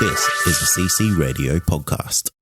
This is the CC Radio Podcast.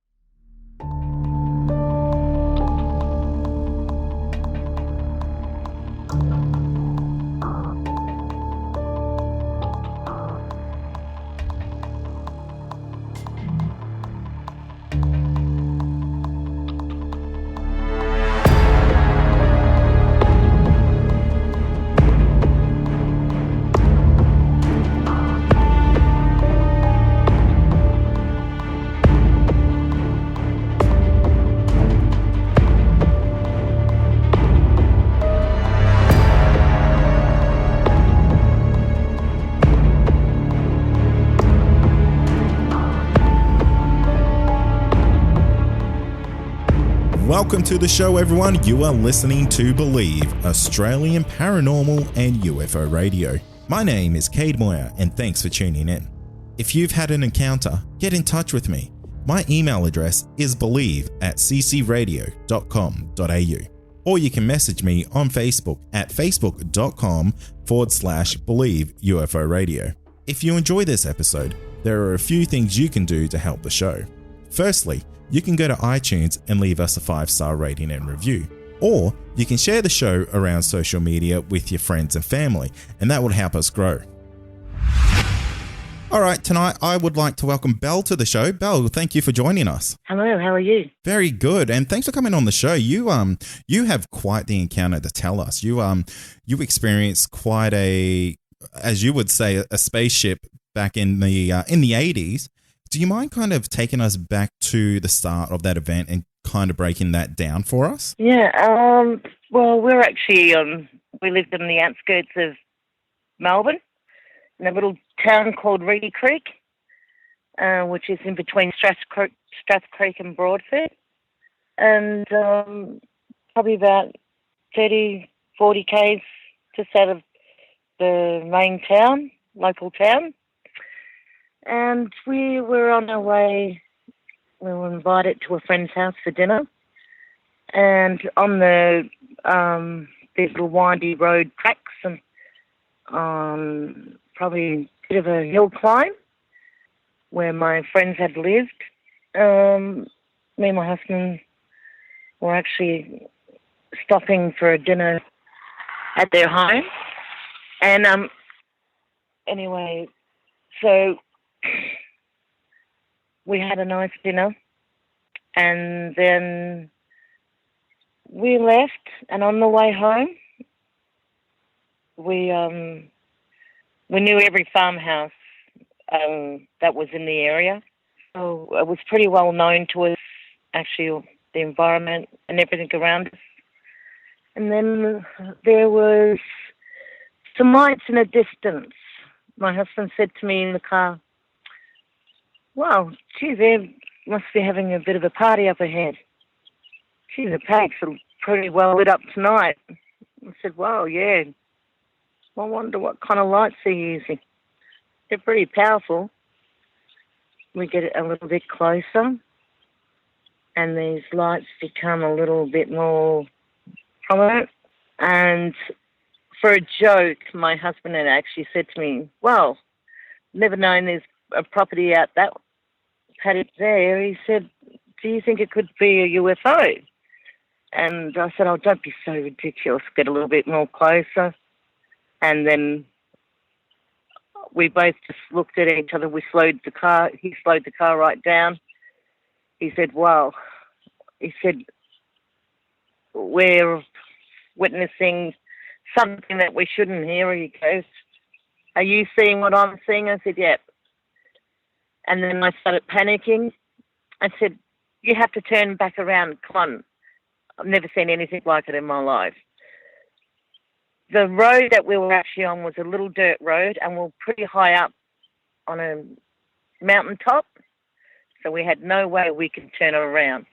Welcome to the show, everyone. You are listening to Believe, Australian Paranormal and UFO Radio. My name is Cade Moyer, and thanks for tuning in. If you've had an encounter, get in touch with me. My email address is believe@ccradio.com.au, or you can message me on Facebook at facebook.com/Believe UFO Radio. If you enjoy this episode, there are a few things you can do to help the show. Firstly, you can go to iTunes and leave us a 5-star rating and review. Or you can share the show around social media with your friends and family, and that will help us grow. All right, tonight I would like to welcome Belle to the show. Belle, thank you for joining us. Hello, how are you? Very good, and thanks for coming on the show. You have quite the encounter to tell us. You experienced quite a, as you would say, a spaceship back in the 80s. Do you mind kind of taking us back to the start of that event and kind of breaking that down for us? Yeah, well, we're actually, we lived in the outskirts of Melbourne, in a little town called Reedy Creek, which is in between Strath Creek and Broadford. And probably about 30, 40 k's just out of the main town, local town. And we were on our way. We were invited to a friend's house for dinner. And on the these little windy road tracks and probably a bit of a hill climb where my friends had lived, me and my husband were actually stopping for a dinner at their home. And anyway, so we had a nice dinner, and then we left, and on the way home, we knew every farmhouse that was in the area. So it was pretty well known to us, actually, the environment and everything around us. And then there was some lights in the distance. My husband said to me in the car, "Wow, gee, they must be having a bit of a party up ahead. Gee, the paddock's are pretty well lit up tonight." I said, "Wow, yeah. I wonder what kind of lights they're using. They're pretty powerful." We get a little bit closer, and these lights become a little bit more prominent. And for a joke, my husband had actually said to me, "Well, never known there's a property out that paddock there." He said, "Do you think it could be a UFO?" And I said, "Oh, don't be so ridiculous. Get a little bit more closer." And then we both just looked at each other. We slowed the car. He slowed the car right down. He said, "Wow." He said, "We're witnessing something that we shouldn't hear." He goes, "Are you seeing what I'm seeing?" I said, "Yep." And then I started panicking. I said, "You have to turn back around. Come on. I've never seen anything like it in my life." The road that we were actually on was a little dirt road, and we were pretty high up on a mountaintop, so we had no way we could turn around.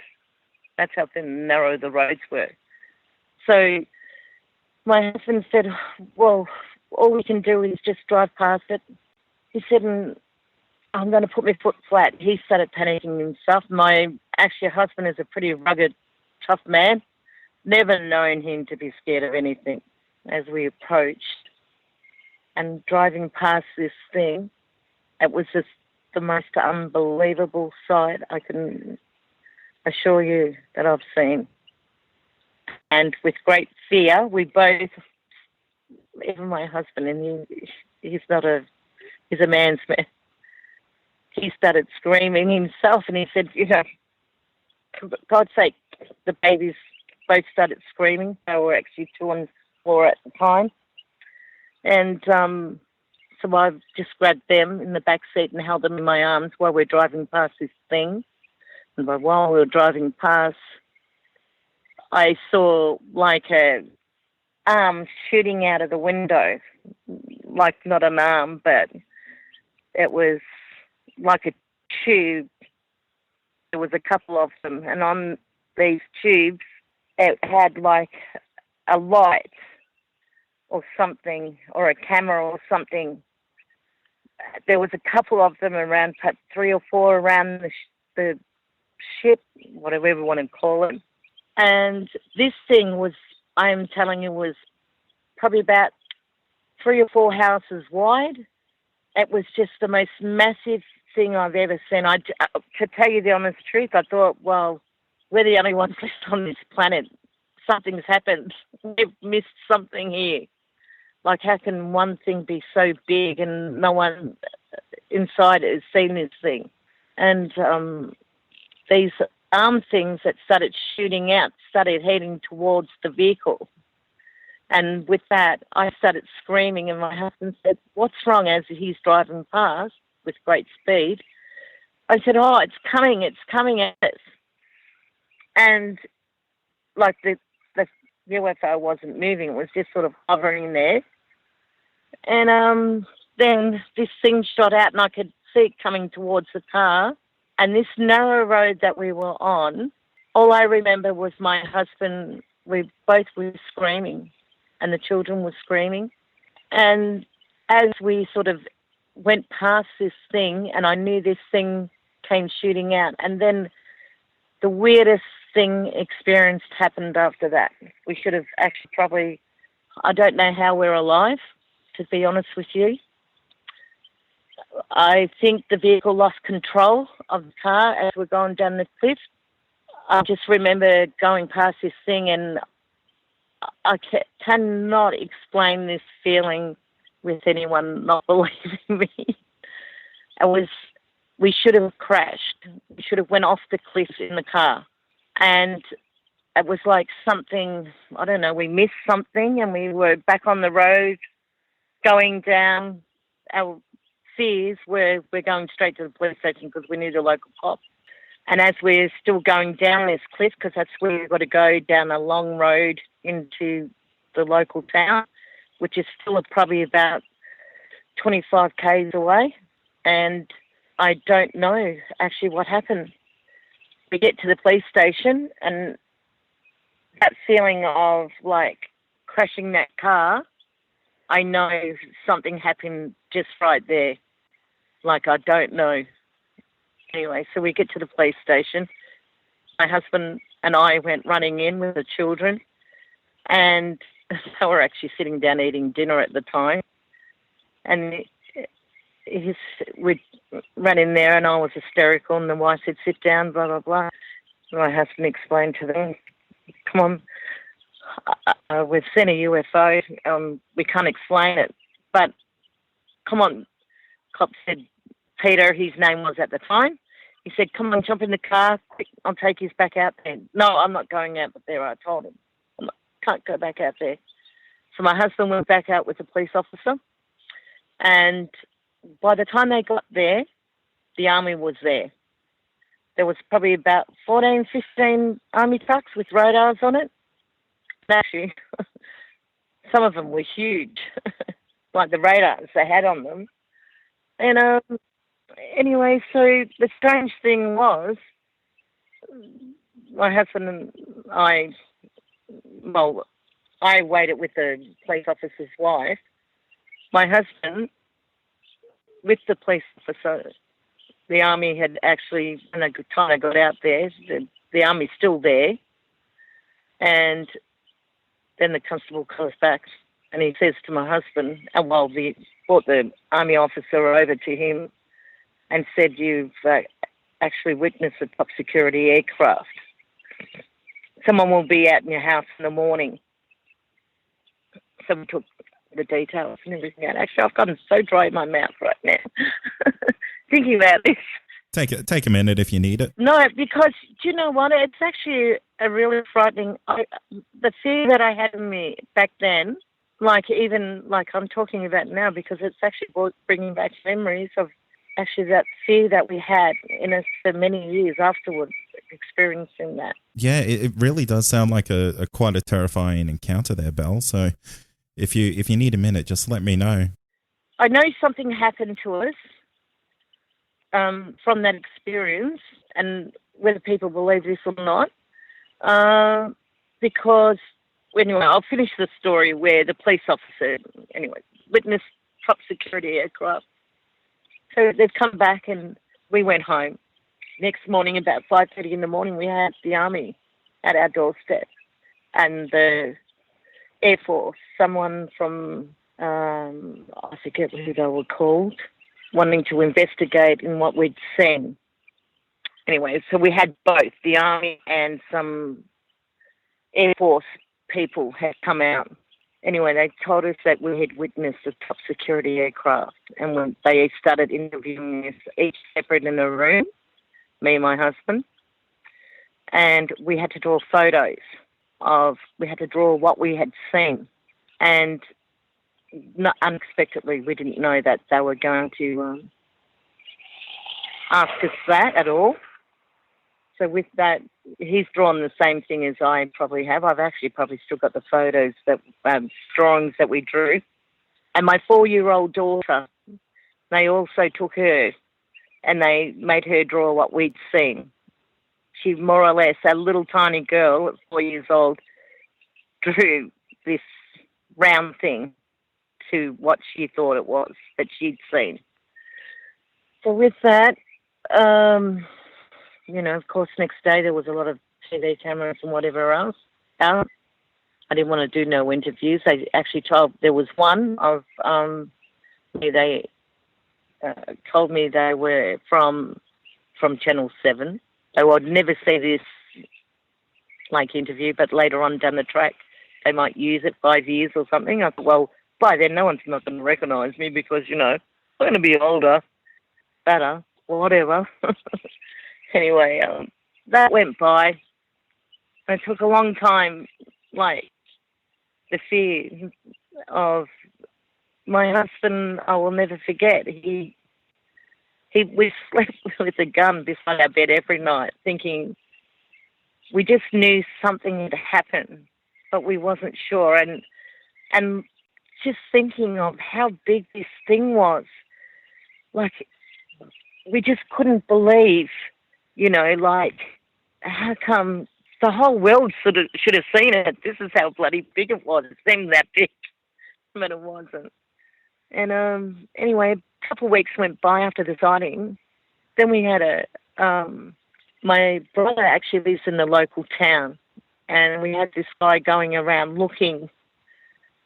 That's how thin and narrow the roads were. So my husband said, "Well, all we can do is just drive past it." He said, "I'm going to put my foot flat." He started panicking himself. My actual husband is a pretty rugged, tough man. Never known him to be scared of anything. As we approached and driving past this thing, it was just the most unbelievable sight I can assure you that I've seen. And with great fear, we both, even my husband, and he's a man's man, he started screaming himself, and he said, for God's sake, the babies both started screaming. They were actually 2 and 4 at the time. And so I just grabbed them in the back seat and held them in my arms while we're driving past this thing. And while we were driving past, I saw like a arm shooting out of the window, like not an arm, but it was like a tube. There was a couple of them, and on these tubes, it had like a light or something, or a camera or something. There was a couple of them around, perhaps 3 or 4 around the ship, whatever you want to call it. And this thing was, I am telling you, was probably about 3 or 4 houses wide. It was just the most massive thing I've ever seen. To tell you the honest truth, I thought, well, we're the only ones left on this planet. Something's happened. We've missed something here. Like, how can one thing be so big and no one inside has seen this thing? And these arm things that started shooting out started heading towards the vehicle. And with that, I started screaming, and my husband said, "What's wrong?" as he's driving past with great speed. I said, "Oh, it's coming at us." And like the UFO wasn't moving, it was just sort of hovering there. And then this thing shot out, and I could see it coming towards the car. And this narrow road that we were on, all I remember was my husband, we both were screaming, and the children were screaming. And as we sort of went past this thing, and I knew this thing came shooting out, and then the weirdest thing experienced happened after that. We should have actually probably, I don't know how we're alive, to be honest with you. I think the vehicle lost control of the car as we're going down the cliff. I just remember going past this thing, and I cannot explain this feeling with anyone not believing me. We should have crashed. We should have went off the cliff in the car. And it was like something, I don't know, we missed something, and we were back on the road going down. Our fears were we're going straight to the police station because we knew the local cop. And as we're still going down this cliff, because that's where we've got to go down a long road into the local town, which is still probably about 25 k's away. And I don't know actually what happened. We get to the police station, and that feeling of like crashing that car, I know something happened just right there. Like, I don't know. Anyway, so we get to the police station. My husband and I went running in with the children, and they were actually sitting down eating dinner at the time. And we ran in there, and I was hysterical, and the wife said, "Sit down, blah, blah, blah." And my husband explained to them, "Come on, we've seen a UFO. We can't explain it, but come on." Cop said, Peter, his name was at the time, he said, "Come on, jump in the car, quick, I'll take you back out there." "No, I'm not going out there," I told him. Can't go back out there. So my husband went back out with the police officer, and by the time they got there, the army was there. There was probably about 14, 15 army trucks with radars on it. Actually, some of them were huge, like the radars they had on them. And anyway, so the strange thing was, my husband and I waited with the police officer's wife. My husband, with the police officer, the army had actually, when the time I got out there, the army's still there. And then the constable comes back, and he says to my husband, and brought the army officer over to him, and said you've actually witnessed a top security aircraft. Someone will be out in your house in the morning. So we took the details and everything out. Actually, I've gotten so dry in my mouth right now thinking about this. Take a minute if you need it. No, because do you know what? It's actually a really frightening. The fear that I had in me back then, even I'm talking about now, because it's actually bringing back memories of actually that fear that we had in us for many years afterwards, experiencing that. Yeah, it really does sound like a quite a terrifying encounter there, Belle. So if you need a minute, just let me know. I know something happened to us from that experience, and whether people believe this or not, because anyway, I'll finish the story where the police officer witnessed top security aircraft. So they've come back and we went home. Next morning, about 5:30 in the morning, we had the Army at our doorstep and the Air Force, someone from, I forget who they were called, wanting to investigate in what we'd seen. Anyway, so we had both, the Army and some Air Force people had come out. Anyway, they told us that we had witnessed a top security aircraft, and when they started interviewing us each separate in a room, me and my husband, and we had to draw photos we had to draw what we had seen. And not unexpectedly, we didn't know that they were going to ask us that at all. So with that, he's drawn the same thing as I probably have. I've actually probably still got the photos, drawings that we drew. And my 4-year-old daughter, they also took her and they made her draw what we'd seen. She more or less, a little tiny girl at 4 years old, drew this round thing to what she thought it was that she'd seen. So with that, of course, next day there was a lot of TV cameras and whatever else out. I didn't want to do no interviews. They actually there was one of, they told me they were from Channel 7. They would never see this interview, but later on down the track, they might use it 5 years or something. I thought, well, by then no one's not going to recognise me because, I'm going to be older, better, whatever. Anyway, that went by. It took a long time, the fear of my husband, I will never forget. We slept with a gun beside our bed every night, thinking we just knew something had happened, but we wasn't sure. And just thinking of how big this thing was, we just couldn't believe, how come the whole world should have seen it? This is how bloody big it was. It seemed that big, but it wasn't. And anyway, a couple of weeks went by after the sighting. Then we had my brother actually lives in the local town, and we had this guy going around looking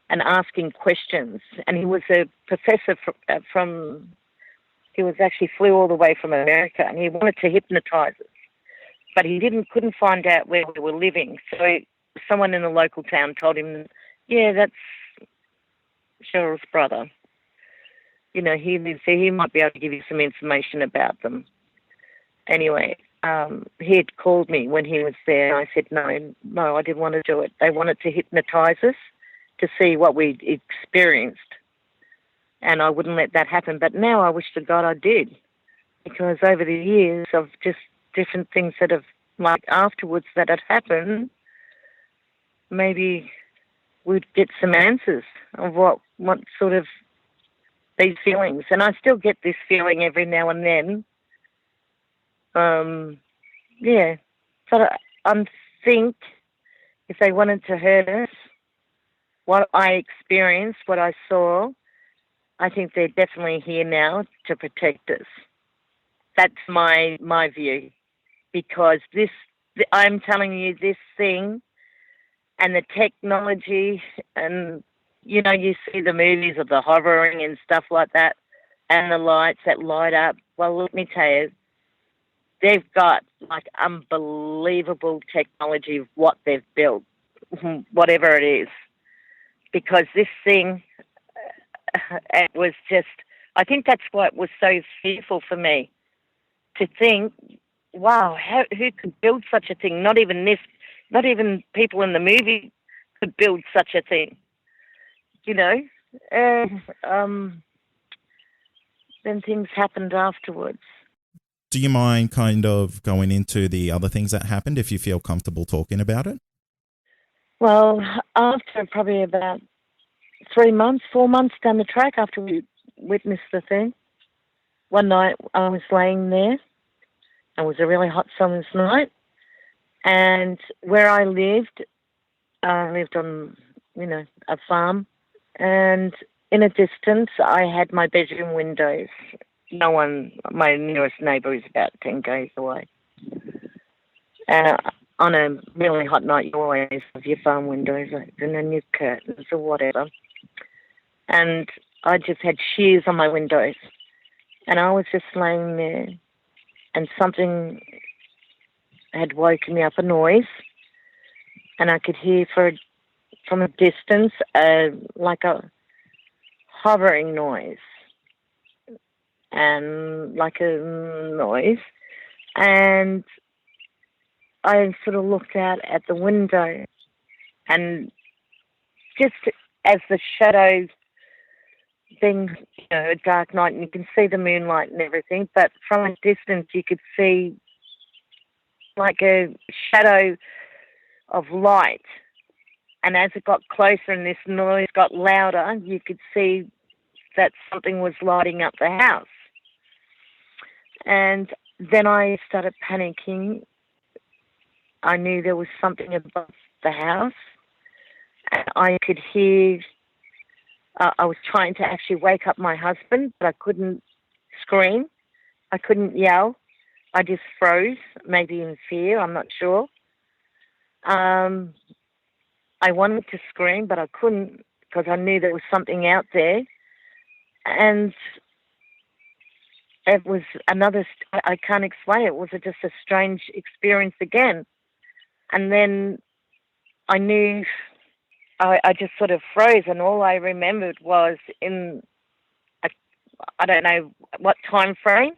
and asking questions. And he was a professor he was actually flew all the way from America, and he wanted to hypnotise us, but he couldn't find out where we were living. So someone in the local town told him, yeah, that's Cheryl's brother. He lives there. He might be able to give you some information about them. Anyway, he had called me when he was there, and I said, no, I didn't want to do it. They wanted to hypnotise us to see what we experienced, and I wouldn't let that happen. But now I wish to God I did, because over the years of just different things that have, afterwards that had happened, maybe we'd get some answers of what sort of these feelings. And I still get this feeling every now and then. But I think if they wanted to hurt us, what I experienced, what I saw, I think they're definitely here now to protect us. That's my view, because I'm telling you, this thing and the technology, and you see the movies of the hovering and stuff like that, and the lights that light up. Well, let me tell you, they've got like unbelievable technology of what they've built, whatever it is. Because this thing, it was just, I think that's what was so fearful for me, to think, wow, who could build such a thing? Not even people in the movie could build such a thing, you know? Then things happened afterwards. Do you mind kind of going into the other things that happened if you feel comfortable talking about it? Well, after probably about 4 months down the track after we witnessed the thing, one night I was laying there. It was a really hot summer's night. And where I lived on, a farm. And in a distance, I had my bedroom windows. My nearest neighbour is about 10 k's away. And on a really hot night, you always have your farm windows open and your curtains or whatever. And I just had shears on my windows. And I was just laying there, and something had woken me up, a noise. And I could hear from a distance like a hovering noise. And like a noise. And I sort of looked out at the window, and just as the shadows, being a dark night, and you can see the moonlight and everything, but from a distance you could see like a shadow of light. And as it got closer and this noise got louder, you could see that something was lighting up the house. And then I started panicking. I knew there was something above the house. And I could hear, I was trying to actually wake up my husband, but I couldn't scream. I couldn't yell. I just froze, maybe in fear, I'm not sure. I wanted to scream, but I couldn't because I knew there was something out there. And it was I can't explain it. It was just a strange experience again. And then I knew, I just sort of froze, and all I remembered was I don't know what time frame,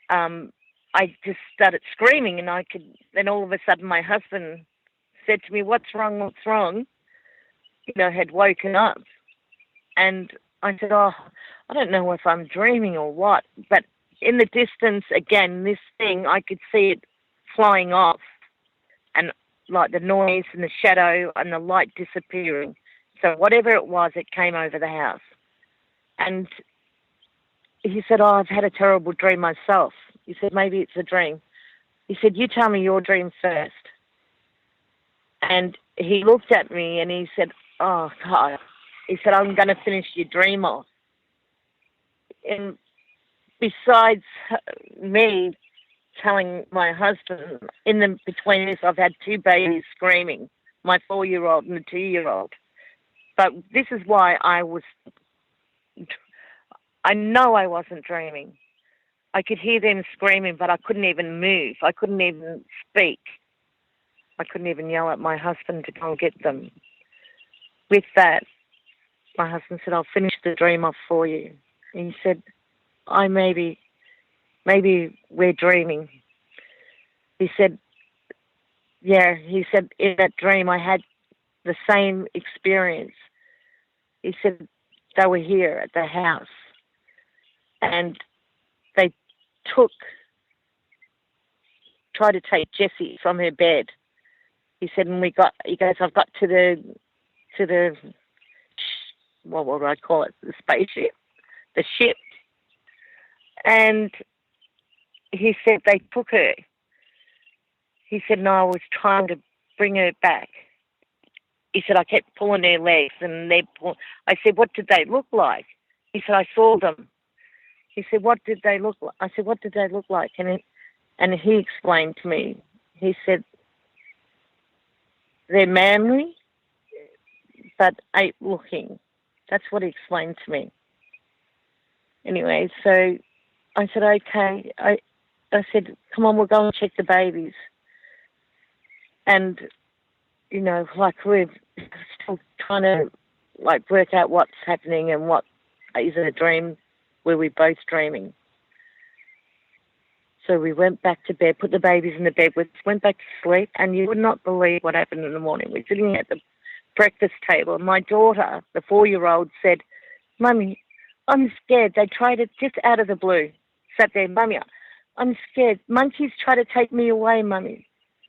I just started screaming, and then all of a sudden my husband said to me, what's wrong, what's wrong? Had woken up. And I said, I don't know if I'm dreaming or what. But in the distance, again, this thing, I could see it flying off, and like the noise and the shadow and the light disappearing. So whatever it was, it came over the house. And he said, I've had a terrible dream myself. He said, maybe it's a dream. He said, you tell me your dream first. And he looked at me and he said, oh, God. He said, I'm going to finish your dream off. And besides me telling my husband, between this, I've had 2 babies screaming, my 4-year-old and a 2-year-old. But this is why I know I wasn't dreaming. I could hear them screaming, but I couldn't even move. I couldn't even speak. I couldn't even yell at my husband to go and get them. With that, my husband said, I'll finish the dream off for you. And he said, maybe we're dreaming. He said, yeah, he said, in that dream I had the same experience. He said, they were here at the house, and they tried to take Jessie from her bed. He said, and he goes, I've got to the, what would I call it, the spaceship, the ship. And he said they took her. He said, no, I was trying to bring her back. He said, I kept pulling her legs, and I said, what did they look like? He said, I saw them. He said, what did they look like? I said, what did they look like? And he explained to me. He said, they're manly, but ape-looking. That's what he explained to me. Anyway, so I said, okay. I said, come on, we'll go and check the babies. And, you know, like we're still trying to, like, work out what's happening and what is it a dream, were we both dreaming. So we went back to bed, put the babies in the bed, went back to sleep, and you would not believe what happened in the morning. We're sitting at the breakfast table, and my daughter, the 4-year-old, said, Mummy, I'm scared. They tried it just out of the blue. Sat there, Mummy, I'm scared. Monkeys try to take me away, Mummy.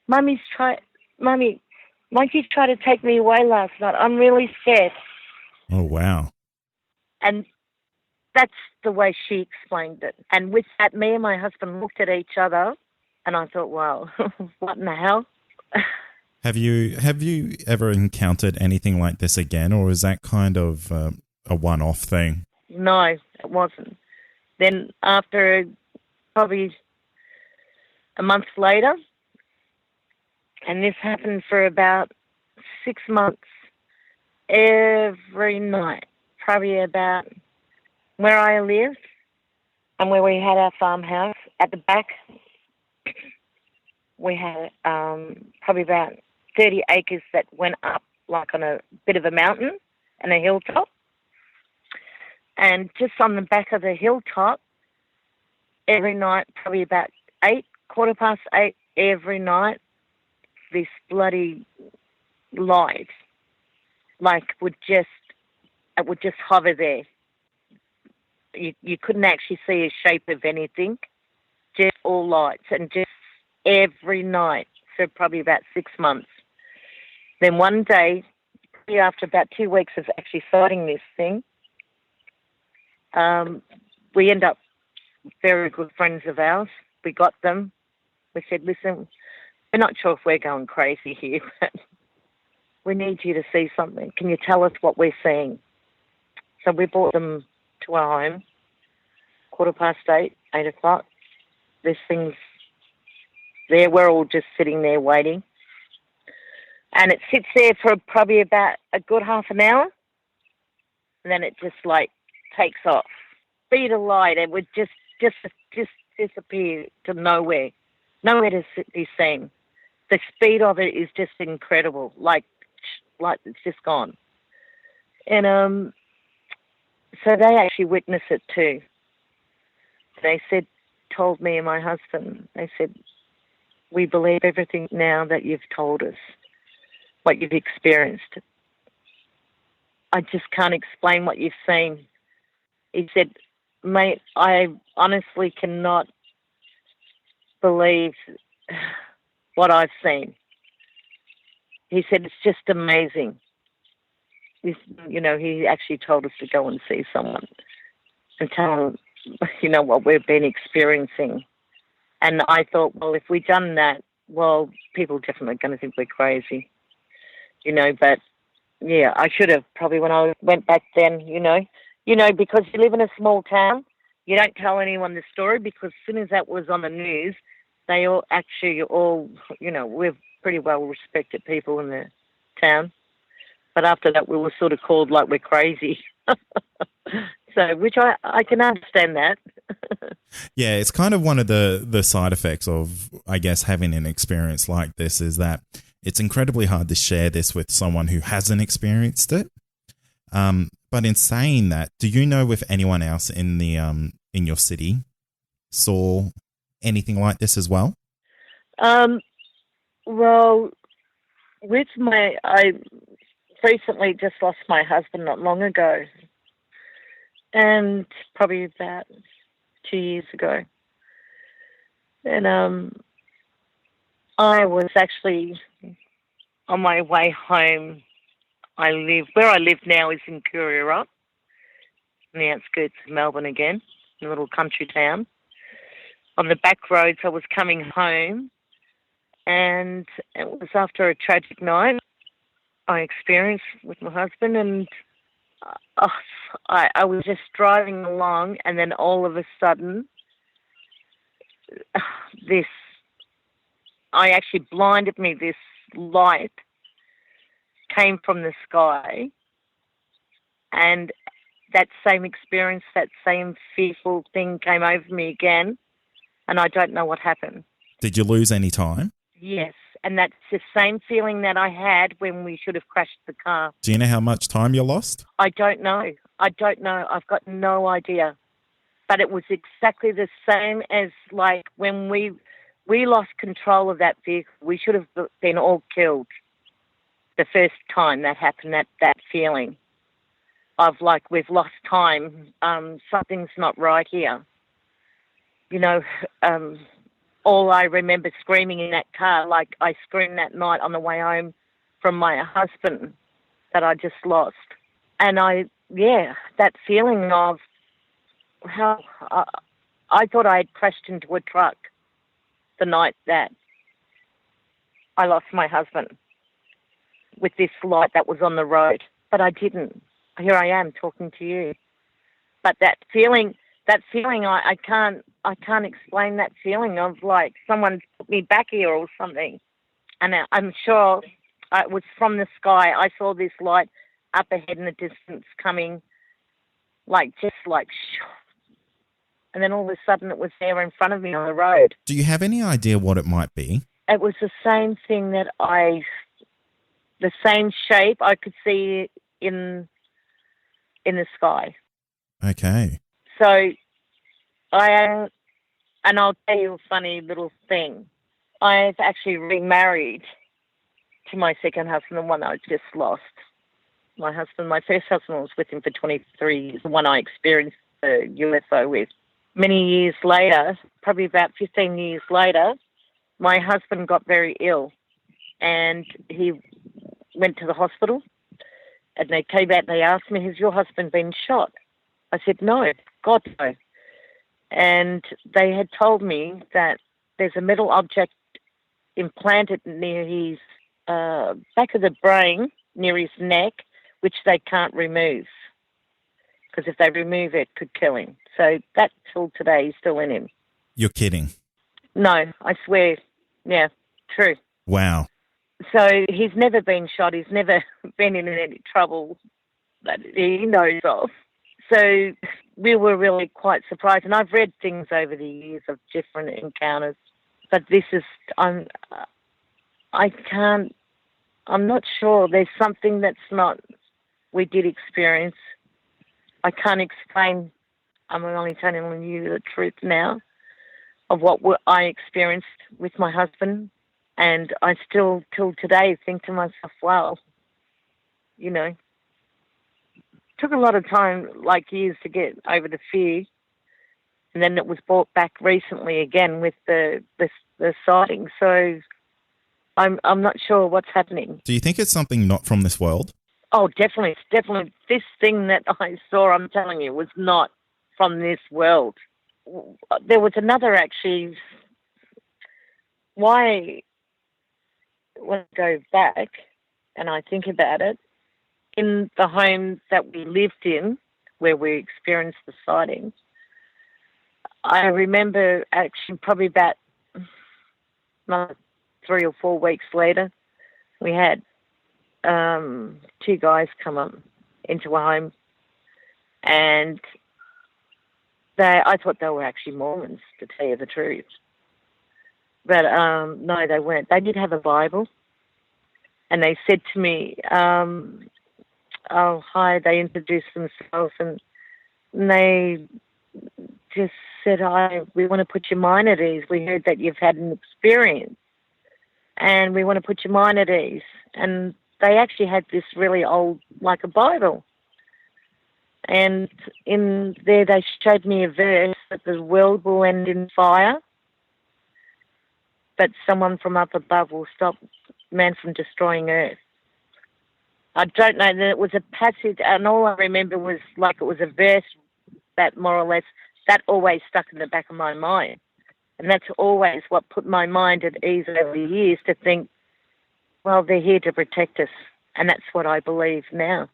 Monkeys try to take me away last night. I'm really scared. Oh, wow. And that's the way she explained it. And with that, me and my husband looked at each other, and I thought, wow, what in the hell? Have you ever encountered anything like this again, or is that kind of a one-off thing? No, it wasn't. Then after probably a month later, and this happened for about 6 months, every night, probably about where I lived and where we had our farmhouse at the back, we had probably about 30 acres that went up like on a bit of a mountain and a hilltop. And just on the back of the hilltop, every night, probably about 8:15, every night, this bloody light, like, would just hover there. You couldn't actually see a shape of anything, just all lights, and just every night for probably about 6 months. Then one day, after about 2 weeks of actually sighting this thing, we end up very good friends of ours. We got them. We said, listen, we're not sure if we're going crazy here, but we need you to see something. Can you tell us what we're seeing? So we brought them to our home, 8:15, 8 o'clock. This thing's there. We're all just sitting there waiting. And it sits there for probably about a good half an hour. And then it just, like, takes off. Speed of light, it would just disappear to nowhere. Nowhere to be seen. The speed of it is just incredible. Like it's just gone. And so they actually witnessed it too. They told me and my husband, they said, we believe everything now that you've told us, what you've experienced. I just can't explain what you've seen. He said, mate, I honestly cannot believe what I've seen. He said, it's just amazing. He actually told us to go and see someone and tell them, what we've been experiencing. And I thought, well, if we'd done that, well, people are definitely going to think we're crazy, but yeah, I should have probably when I went back then, because you live in a small town, you don't tell anyone the story because as soon as that was on the news, they all, we're pretty well respected people in the town. But after that, we were sort of called like we're crazy. So, which I can understand that. Yeah, it's kind of one of the side effects of, I guess, having an experience like this is that it's incredibly hard to share this with someone who hasn't experienced it. But in saying that, do you know if anyone else in the in your city saw anything like this as well? Well, I recently just lost my husband not long ago, and probably about 2 years ago. And I was actually on my way home. Where I live now is in Coorera, on the outskirts of Melbourne again, in a little country town. On the back roads, I was coming home, and it was after a tragic night I experienced with my husband, and I was just driving along, and then all of a sudden, I actually blinded me, this light came from the sky, and that same experience, that same fearful thing came over me again, and I don't know what happened. Did you lose any time? Yes, and that's the same feeling that I had when we should have crashed the car. Do you know how much time you lost? I don't know. I've got no idea. But it was exactly the same as like when we lost control of that vehicle. We should have been all killed the first time that happened, that feeling of like we've lost time, something's not right here. You know, all I remember screaming in that car, like I screamed that night on the way home from my husband that I just lost. And that feeling of how I thought I had crashed into a truck the night that I lost my husband with this light that was on the road. But I didn't. Here I am talking to you. But that feeling, I can't explain that feeling of like someone put me back here or something. And I'm sure it was from the sky. I saw this light up ahead in the distance coming, and then all of a sudden it was there in front of me on the road. Do you have any idea what it might be? It was the same thing the same shape I could see in the sky. Okay. So and I'll tell you a funny little thing. I've actually remarried to my second husband, the one I just lost. My first husband was with him for 23 years, the one I experienced the UFO with. Many years later, probably about 15 years later, my husband got very ill and he went to the hospital and they came out and they asked me, has your husband been shot? I said, no, God, no. And they had told me that there's a metal object implanted near his back of the brain, near his neck, which they can't remove. Because if they remove it, it could kill him. So that till today is still in him. You're kidding? No, I swear. Yeah, true. Wow. So he's never been shot. He's never been in any trouble that he knows of. So we were really quite surprised. And I've read things over the years of different encounters. But this is, I'm not sure. There's something that's not, we did experience. I can't explain. I'm only telling you the truth now of what I experienced with my husband. And I still, till today, think to myself, wow, you know, took a lot of time, like years, to get over the fear. And then it was brought back recently again with the sighting. So I'm not sure what's happening. Do you think it's something not from this world? Oh, definitely. It's definitely. This thing that I saw, I'm telling you, was not from this world. There was another, actually, when I go back and I think about it, in the home that we lived in, where we experienced the sightings, I remember actually probably about 3 or 4 weeks later, we had 2 guys come up into a home, and I thought they were actually Mormons, to tell you the truth. But no, they weren't. They did have a Bible, and they said to me, oh, hi, they introduced themselves, and they just said, we want to put your mind at ease. We heard that you've had an experience, and we want to put your mind at ease. And they actually had this really old, like a Bible. And in there they showed me a verse that the world will end in fire, but someone from up above will stop man from destroying earth. I don't know, that it was a passage, and all I remember was like it was a verse that more or less, that always stuck in the back of my mind. And that's always what put my mind at ease over the years, to think, well, they're here to protect us. And that's what I believe now.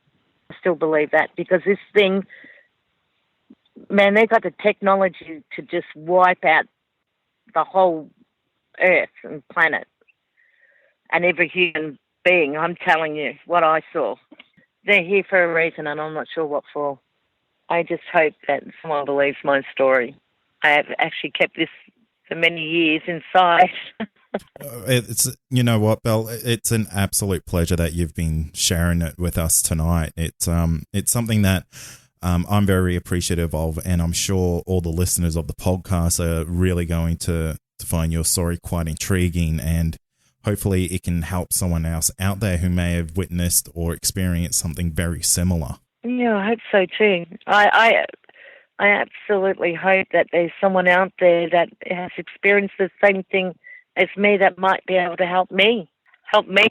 I still believe that, because this thing, man, they got the technology to just wipe out the whole earth and planet and every human being. I'm telling you what I saw. They're here for a reason, and I'm not sure what for. I just hope that someone believes my story. I have actually kept this for many years inside. It's, you know what, Belle, it's an absolute pleasure that you've been sharing it with us tonight. It's something that I'm very appreciative of, and I'm sure all the listeners of the podcast are really going to find your story quite intriguing, and hopefully it can help someone else out there who may have witnessed or experienced something very similar. Yeah, I hope so too. I absolutely hope that there's someone out there that has experienced the same thing as me that might be able to help me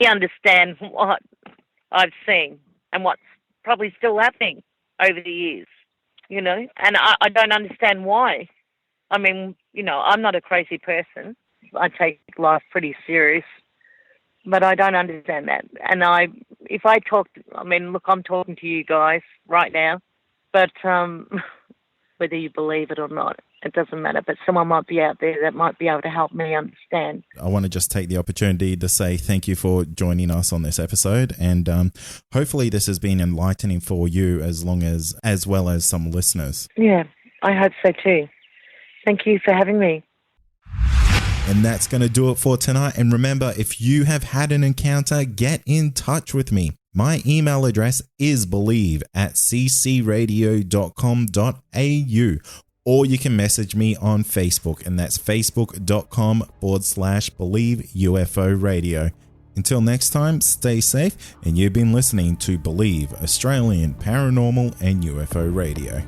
understand what I've seen and what's probably still happening over the years, you know. And I don't understand why. I mean, you know, I'm not a crazy person. I take life pretty serious, but I don't understand that. And if I talk, I mean, look, I'm talking to you guys right now, but whether you believe it or not, it doesn't matter. But someone might be out there that might be able to help me understand. I want to just take the opportunity to say thank you for joining us on this episode, and hopefully this has been enlightening for you as well as some listeners. Yeah, I hope so too. Thank you for having me. And that's going to do it for tonight. And remember, if you have had an encounter, get in touch with me. My email address is believe@ccradio.com.au, or you can message me on Facebook, and that's facebook.com/believe UFO radio. Until next time, stay safe, and you've been listening to Believe Australian Paranormal and UFO Radio.